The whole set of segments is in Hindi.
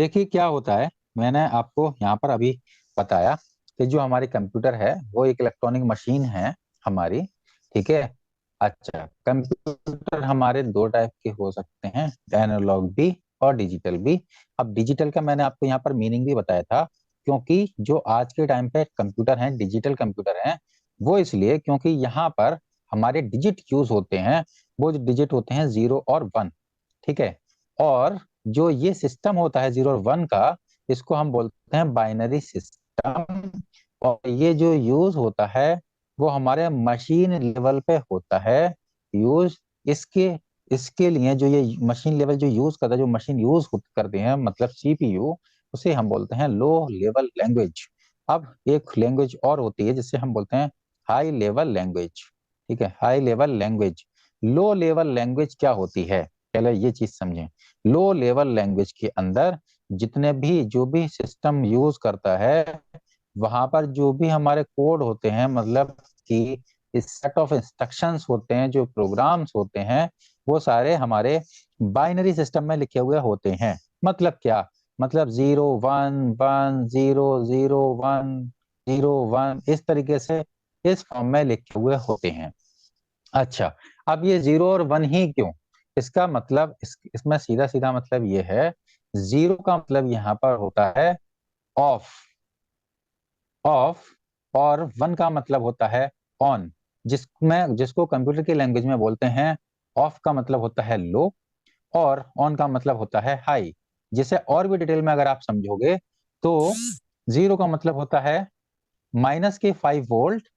देखिए क्या होता है, मैंने आपको यहाँ पर अभी बताया कि जो हमारी कंप्यूटर है वो एक इलेक्ट्रॉनिक मशीन है हमारी। ठीक है। अच्छा, कंप्यूटर हमारे दो टाइप के हो सकते हैं, एनालॉग भी और डिजिटल भी। अब डिजिटल का मैंने आपको यहाँ पर मीनिंग भी बताया था, क्योंकि जो आज के टाइम पे कंप्यूटर हैं, डिजिटल कंप्यूटर हैं, वो इसलिए क्योंकि यहाँ पर हमारे डिजिट यूज होते हैं। वो डिजिट होते हैं 0 और 1। ठीक है। और जो ये सिस्टम होता है 0 और 1 का, इसको हम बोलते हैं बाइनरी सिस्टम। और ये जो यूज होता है वो हमारे मशीन लेवल पे होता है यूज। इसके इसके लिए जो ये मशीन लेवल जो यूज करता है, जो मशीन यूज करते हैं, मतलब सीपीयू, उसे हम बोलते हैं लो लेवल लैंग्वेज। अब एक लैंग्वेज और होती है जिसे हम बोलते हैं हाई लेवल लैंग्वेज। ठीक है, high level language. Low level language क्या होती है, पहले ये चीज समझें। लो लेवल लैंग्वेज के अंदर जितने भी जो भी सिस्टम यूज करता है, वहां पर जो भी हमारे कोड होते हैं, मतलब कि इस सेट ऑफ इंस्ट्रक्शंस होते हैं, जो प्रोग्राम्स होते हैं, वो सारे हमारे बाइनरी सिस्टम में लिखे हुए होते हैं। मतलब क्या, मतलब 0 1 1 0 0 1 0 1, इस तरीके से इस फॉर्म में लिखे हुए होते हैं। अच्छा, अब ये 0 और 1 ही क्यों? इसका मतलब इसमें सीधा सीधा मतलब ये है, 0 का मतलब यहाँ पर होता है ऑफ ऑफ, और 1 का मतलब होता है ऑन। जिसको कंप्यूटर की लैंग्वेज में बोलते हैं, ऑफ का मतलब होता है लो और ऑन का मतलब होता है हाई। जिसे और भी डिटेल में अगर आप समझोगे तो 0 का मतलब होता है -5 वोल्ट,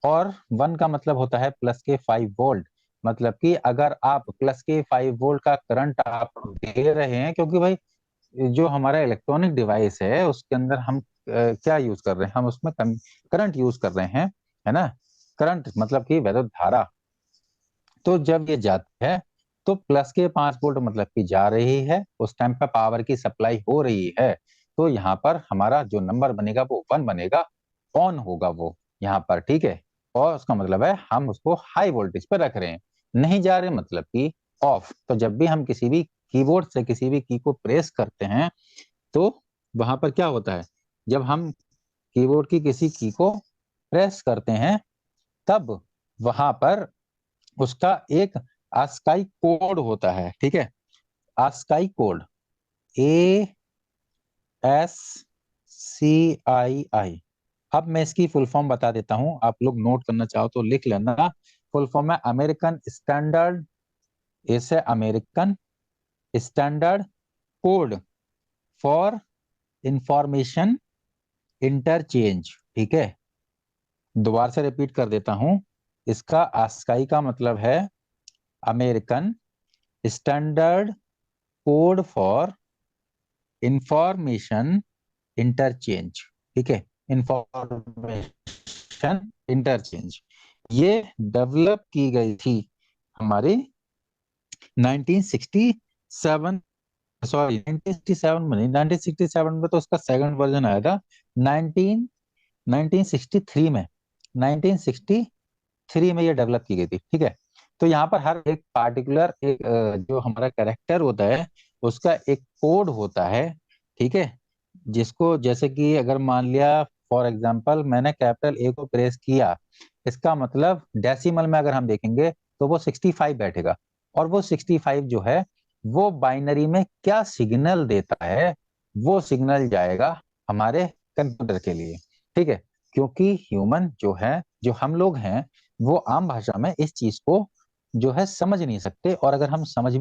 और 1 का मतलब होता है +5 वोल्ट। मतलब कि अगर आप +5 वोल्ट का करंट आप दे रहे हैं, क्योंकि भाई जो हमारा इलेक्ट्रॉनिक डिवाइस है उसके अंदर हम क्या यूज कर रहे हैं, हम उसमें करंट यूज कर रहे हैं, है ना। करंट मतलब कि वैद्युत धारा। तो जब ये जाती है तो +5 वोल्ट मतलब कि जा रही है, उस टाइम पर पावर की सप्लाई हो रही है। तो यहाँ पर हमारा जो नंबर बनेगा वो 1 बनेगा, ऑन होगा वो यहाँ पर। ठीक है। और उसका मतलब है हम उसको हाई वोल्टेज पर रख रहे हैं, नहीं जा रहे मतलब कि ऑफ। तो जब भी हम किसी भी कीबोर्ड से किसी भी की को प्रेस करते हैं, तो वहां पर क्या होता है, जब हम कीबोर्ड की किसी की को प्रेस करते हैं, तब वहां पर उसका एक आस्काई कोड होता है। ठीक है, आस्काई कोड, ASCII। अब मैं इसकी फुल फॉर्म बता देता हूं, आप लोग नोट करना चाहो तो लिख लेना। फुल फॉर्म है अमेरिकन स्टैंडर्ड, इसे American standard code for information interchange. ठीक है, दोबारा से रिपीट कर देता हूं। इसका आस्काई का मतलब है American standard code for information interchange. ठीक है, इंफॉर्मेशन इंटरचेंज। ये डेवलप की गई थी हमारे 1967, सॉरी 1967 में नहीं, 1967 में तो उसका सेकंड वर्जन आया था। 19 1963 में, 1963 में ये डेवलप की गई थी। ठीक है। तो यहाँ पर हर एक पार्टिकुलर एक जो हमारा कैरेक्टर होता है उसका एक कोड होता है। ठीक है, जिसको जैसे कि अगर मान लिया फॉर एग्जांपल मैंने कैपिटल ए को प्रेस किया, इसका मतलब डेसिमल में अगर हम देखेंगे तो वो 65 बैठेगा। और वो 65 जो है वो बाइनरी में क्या सिग्नल देता है, वो सिग्नल जाएगा हमारे कंप्यूटर के लिए। ठीक है, क्योंकि ह्यूमन जो है, जो हम लोग हैं, वो आम भाषा में इस चीज को जो है समझ नहीं सकते। और अगर हम समझ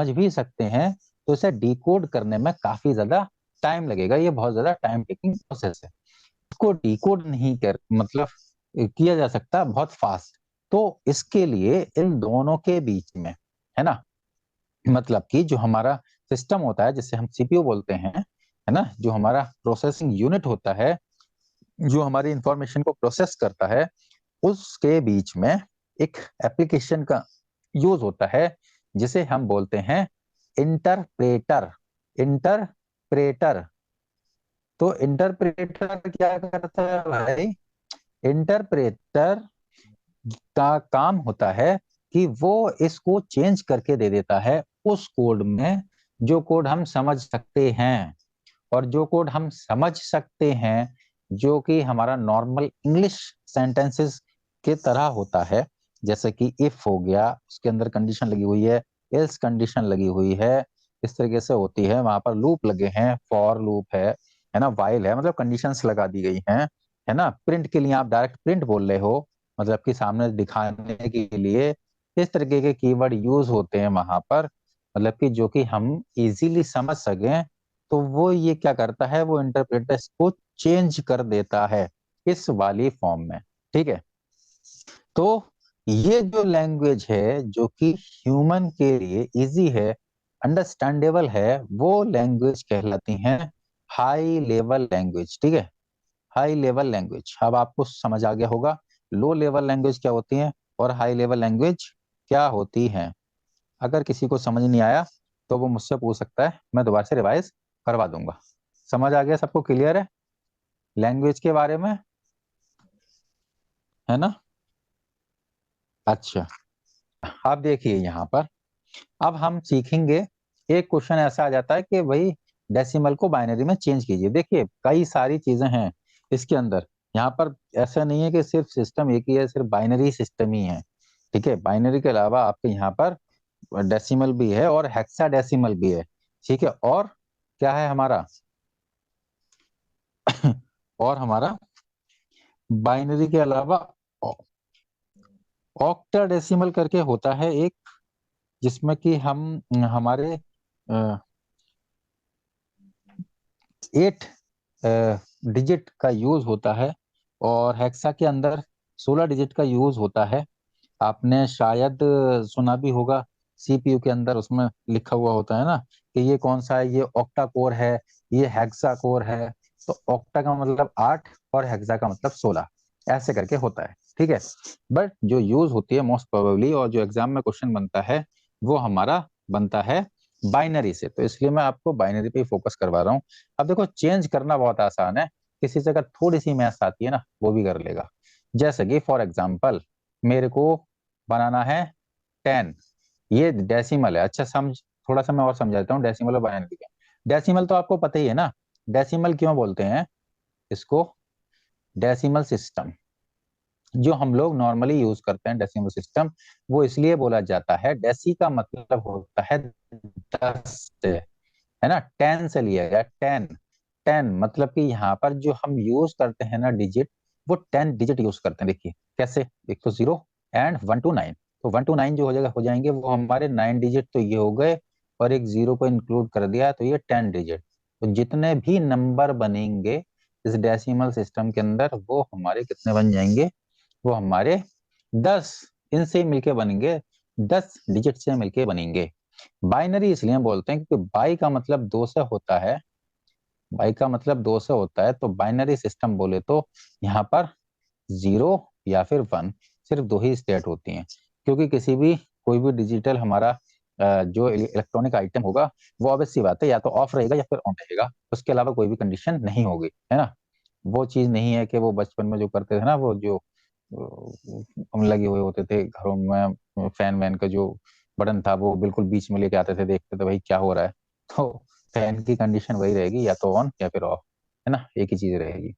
भी सकते हैं तो इसे डिकोड करने में काफी ज्यादा टाइम लगेगा। ये बहुत ज्यादा टाइम टेकिंग प्रोसेस है। इसको डिकोड नहीं कर मतलब किया जा सकता बहुत फास्ट। तो इसके लिए इन दोनों के बीच में, है ना, मतलब कि जो हमारा सिस्टम होता है जिसे हम सीपीयू बोलते हैं, है ना, जो हमारा प्रोसेसिंग यूनिट होता है, जो हमारी इंफॉर्मेशन को प्रोसेस करता है, उसके बीच में एक एप्लीकेशन का यूज होता है जिसे हम बोलते हैं इंटरप्रेटर। इंटरप्रेटर। तो इंटरप्रेटर क्या करता है भाई? इंटरप्रेटर का काम होता है कि वो इसको चेंज करके दे देता है उस कोड में जो कोड हम समझ सकते हैं, और जो कोड हम समझ सकते हैं जो कि हमारा नॉर्मल इंग्लिश सेंटेंसेस के तरह होता है, जैसे कि इफ हो गया, उसके अंदर कंडीशन लगी हुई है, एल्स कंडीशन लगी हुई है, इस तरीके से होती है, वहां पर लूप लगे हैं, फॉर लूप है ना, वाइल है, मतलब कंडीशंस लगा दी गई हैं, है ना। प्रिंट के लिए आप डायरेक्ट प्रिंट बोल रहे हो, मतलब कि सामने दिखाने के लिए इस तरीके के कीवर्ड यूज होते हैं वहां पर, मतलब कि जो कि हम इजीली समझ सकें। तो वो ये क्या करता है, वो इंटरप्रेटर को चेंज कर देता है इस वाली फॉर्म में, ठीक है। तो ये जो लैंग्वेज है जो कि ह्यूमन के लिए इजी है, अंडरस्टैंडेबल है, वो लैंग्वेज कहलाती है हाई लेवल लैंग्वेज, ठीक है। हाई लेवल लैंग्वेज, अब आपको समझ आ गया होगा लो लेवल लैंग्वेज क्या होती है और हाई लेवल लैंग्वेज क्या होती है। अगर किसी को समझ नहीं आया तो वो मुझसे पूछ सकता है, मैं दोबारा से रिवाइज करवा दूंगा। समझ आ गया, सबको क्लियर है लैंग्वेज के बारे में, है ना। अच्छा, अब देखिए यहाँ पर, अब हम सीखेंगे, एक क्वेश्चन ऐसा आ जाता है कि भाई डेसिमल को बाइनरी में चेंज कीजिए। देखिए कई सारी चीजें हैं इसके अंदर, यहाँ पर ऐसा नहीं है कि सिर्फ सिस्टम एक ही है, सिर्फ बाइनरी सिस्टम ही है, ठीक है। बाइनरी के अलावा आपके यहाँ पर डेसिमल भी है और हेक्साडेसिमल भी है, ठीक है। और क्या है हमारा और हमारा बाइनरी के अलावा ऑक्टाडेसिमल करके होता है एक, जिसमें कि हम हमारे 8 डिजिट का यूज होता है, और हेक्सा के अंदर 16 डिजिट का यूज होता है। आपने शायद सुना भी होगा, सीपीयू के अंदर उसमें लिखा हुआ होता है ना कि ये कौन सा है, ये ऑक्टा कोर है, ये हेक्सा कोर है। तो ऑक्टा का मतलब 8 और हेक्सा का मतलब 16, ऐसे करके होता है, ठीक है। बट जो यूज होती है मोस्ट प्रोबेबली, और जो एग्जाम में क्वेश्चन बनता है, वो हमारा बनता है बाइनरी से। तो इसलिए मैं आपको बाइनरी पे ही फोकस करवा रहा हूँ। अब देखो चेंज करना बहुत आसान है, किसी से अगर थोड़ी सी मैथ्स आती है ना वो भी कर लेगा। जैसे कि फॉर एग्जाम्पल मेरे को बनाना है 10, ये डेसिमल है। अच्छा समझ, थोड़ा सा मैं और समझा देता हूँ डेसिमल और बाइनरी का। डेसिमल तो आपको पता ही है ना, डेसिमल क्यों बोलते हैं इसको, डेसिमल सिस्टम जो हम लोग नॉर्मली यूज करते हैं डेसिमल सिस्टम, वो इसलिए बोला जाता है, डेसी का मतलब होता है 10 से, है ना, 10 से लिया गया, 10। 10 मतलब कि यहाँ पर जो हम यूज करते हैं ना डिजिट, वो 10 डिजिट यूज करते हैं। देखिए कैसे, एक तो 0 एंड 1 to 9, तो 1 to 9 जो हो जाएंगे वो हमारे 9 डिजिट तो ये हो गए, और एक 0 को इंक्लूड कर दिया तो ये 10 डिजिट। तो जितने भी नंबर बनेंगे इस डेसिमल सिस्टम के अंदर वो हमारे कितने बन जाएंगे, वो हमारे 10 इनसे मिलके बनेंगे, 10 डिजिट से मिलके बनेंगे। बाइनरी इसलिए बोलते हैं क्योंकि बाई का मतलब 2 से होता है, बाई का मतलब 2 से होता है, तो बाइनरी सिस्टम बोले तो यहाँ पर 0 या फिर 1, सिर्फ दो ही स्टेट होती हैं। क्योंकि किसी भी कोई भी डिजिटल हमारा जो इलेक्ट्रॉनिक आइटम होगा, वो ऑब्वियस सी बात है या तो ऑफ रहेगा या फिर ऑन रहेगा, उसके अलावा कोई भी कंडीशन नहीं होगी, है ना। वो चीज नहीं है कि वो बचपन में जो करते थे ना, वो जो हम लगे हुए होते थे घरों में, फैन वैन का जो बटन था वो बिल्कुल बीच में लेके आते थे, देखते थे भाई क्या हो रहा है, तो फैन की कंडीशन वही रहेगी, या तो ऑन या फिर ऑफ, है ना, एक ही चीज रहेगी।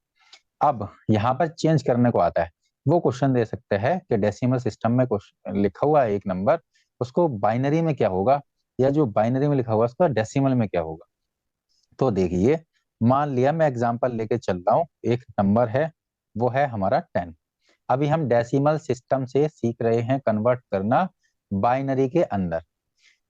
अब यहाँ पर चेंज करने को आता है, वो क्वेश्चन दे सकते हैं कि डेसिमल सिस्टम में क्वेश्चन लिखा हुआ है एक नंबर, उसको बाइनरी में क्या होगा, या जो बाइनरी में लिखा हुआ है उसका डेसिमल में क्या होगा। तो देखिए, मान लिया मैं एग्जांपल लेके चल रहा हूँ, एक नंबर है, वो है हमारा 10। अभी हम डेसिमल सिस्टम से सीख रहे हैं कन्वर्ट करना बाइनरी के अंदर।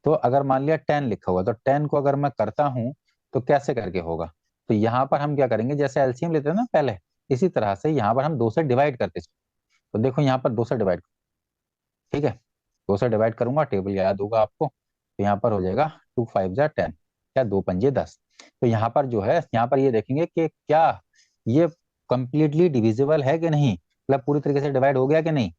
तो अगर मान लिया 10 लिखा हुआ, तो 10 को अगर मैं करता हूं तो कैसे करके होगा। तो यहाँ पर हम क्या करेंगे, जैसे एलसीएम लेते हैं ना पहले, इसी तरह से यहाँ पर हम 2 से डिवाइड करते चलें। तो देखो यहाँ पर 2 से डिवाइड, ठीक है, 2 से डिवाइड करूंगा, टेबल याद होगा आपको, तो यहाँ पर हो जाएगा 2 5 जा 10, क्या 2 5 10। तो यहाँ पर जो है, यहाँ पर ये देखेंगे कि क्या ये कंप्लीटली डिविजिबल है कि नहीं, मतलब पूरी तरीके से डिवाइड हो गया कि नहीं।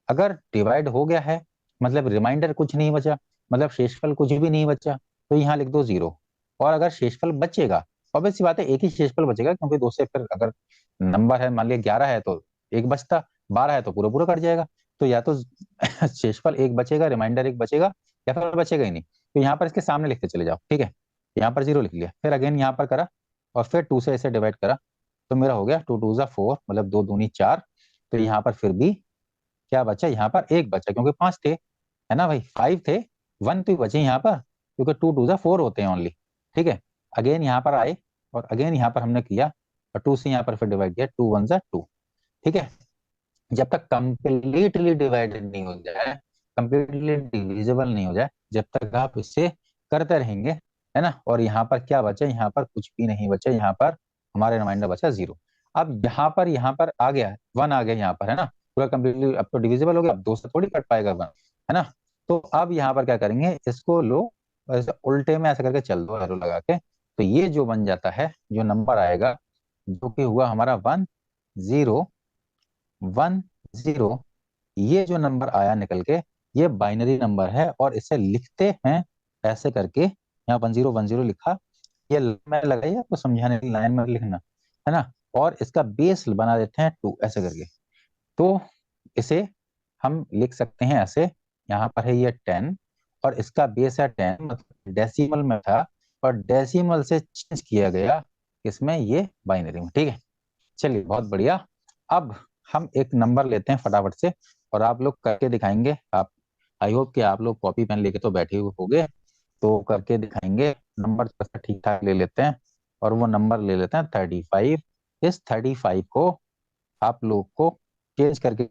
अगर डिवाइड हो गया है, मतलब रिमाइंडर कुछ नहीं बचा, मतलब शेषफल कुछ भी नहीं बचा, तो यहाँ लिख दो 0। और अगर शेषफल बचेगा, ऑब्वियस सी बात है एक ही शेषफल बचेगा, क्योंकि 2 से फिर अगर नंबर है मान लिया 11 है तो एक बचता, 12 है तो पूरा पूरा कट जाएगा। तो या तो शेषफल एक बचेगा, रिमाइंडर एक बचेगा, या फिर बचेगा ही नहीं। तो यहाँ पर इसके सामने लिखते चले जाओ, ठीक है। यहाँ पर 0 लिख लिया, फिर अगेन यहाँ पर करा और फिर 2 से इसे डिवाइड करा, तो मेरा हो गया 2 2 जा 4, मतलब 2 दूनी 4। तो यहाँ पर फिर भी क्या बचा, यहाँ पर एक बचा, क्योंकि 5 थे, है ना भाई, 5 थे, 1 तो बचे यहाँ पर, क्योंकि 2 2 जा 4 होते हैं ओनली। ठीक है, अगेन यहाँ पर आए और अगेन यहाँ पर हमने किया और 2 से यहाँ पर फिर डिवाइड किया, 2 1 जा 2। ठीक है, जब तक कंप्लीटली डिवाइडेड नहीं हो जाए, कंप्लीटली डिविजिबल नहीं हो जाए, जब तक आप इससे करते रहेंगे, है ना। और यहाँ पर क्या बचा, यहाँ पर कुछ भी नहीं बचा, यहाँ पर हमारे रिमाइंडर बचा 0। अब यहाँ पर आ गया 1 आ गया यहाँ पर, है ना, पूरा कंप्लीटली अब तो डिविजिबल हो गया, अब 2 से थोड़ी कट पाएगा 1, है ना। तो अब यहाँ पर क्या करेंगे, इसको लो ऐसे उल्टे में ऐसे करके चल दो एरो लगा के, तो ये जो बन जाता है, जो नंबर आएगा, जो कि हुआ हमारा 1 0 1 0, ये जो नंबर आया निकल के, ये बाइनरी नंबर है और इसे लिखते हैं ऐसे करके, यहाँ 1 0 1 0 लिखा, ये में लगाइए आपको समझाने के लिए, लाइन में लिखना, है ना। और इसका बेस बना देते हैं 2 ऐसे करके, तो इसे हम लिख सकते हैं ऐसे, यहाँ पर है ये 10 और इसका बेस है 10, मतलब डेसिमल में था और डेसिमल से चेंज किया गया इसमें, ये बाइनरी में। ठीक है, चलिए बहुत बढ़िया। अब हम एक नंबर लेते हैं फटाफट से और आप लोग करके दिखाएंगे। आप, आई होप कि आप लोग कॉपी पेन लेके तो बैठे हुए होंगे, तो करके दिखाएंगे। नंबर ठीक ठाक ले लेते हैं और वो नंबर ले लेते हैं 35। इस 35 को आप लोग को चेंज करके